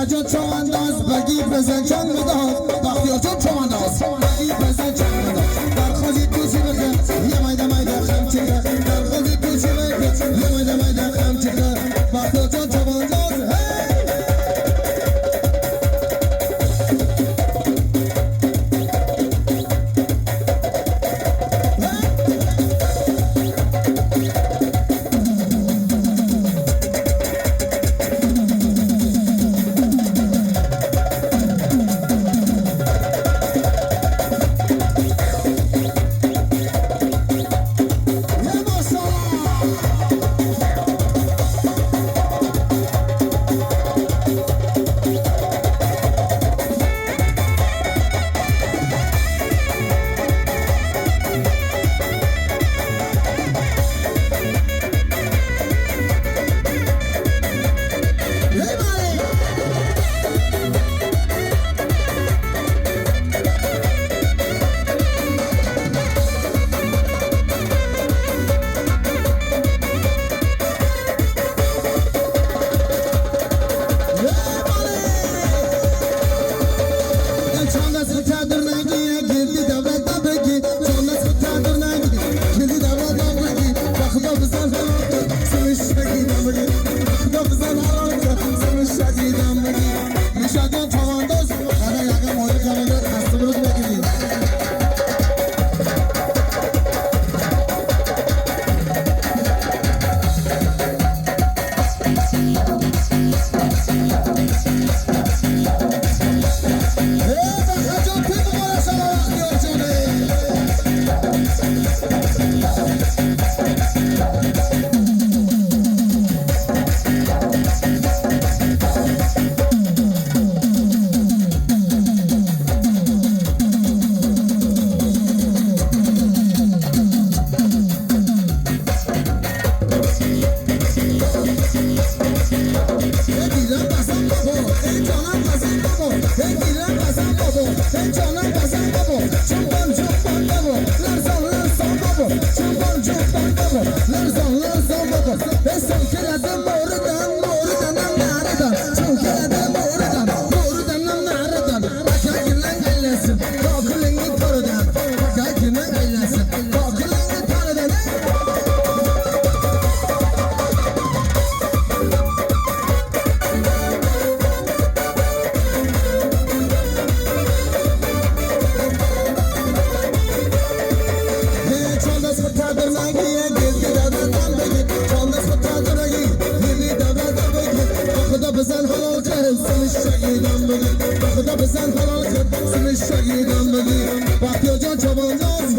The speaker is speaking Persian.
جان چوانداز بگی بزن جان میداد بختیار جان چوانداز بگی بزن جان میداد در خوزی توسی بکن یه مایده مایده خم چیده در خوزی توسی بکن یه مایده مایده خم چیده بختیار جان چوانداز بزن حلال کرد سن شگیدم بگی خدا بزن حلال کرد سن شگیدم بگی بختیار جان چوانداز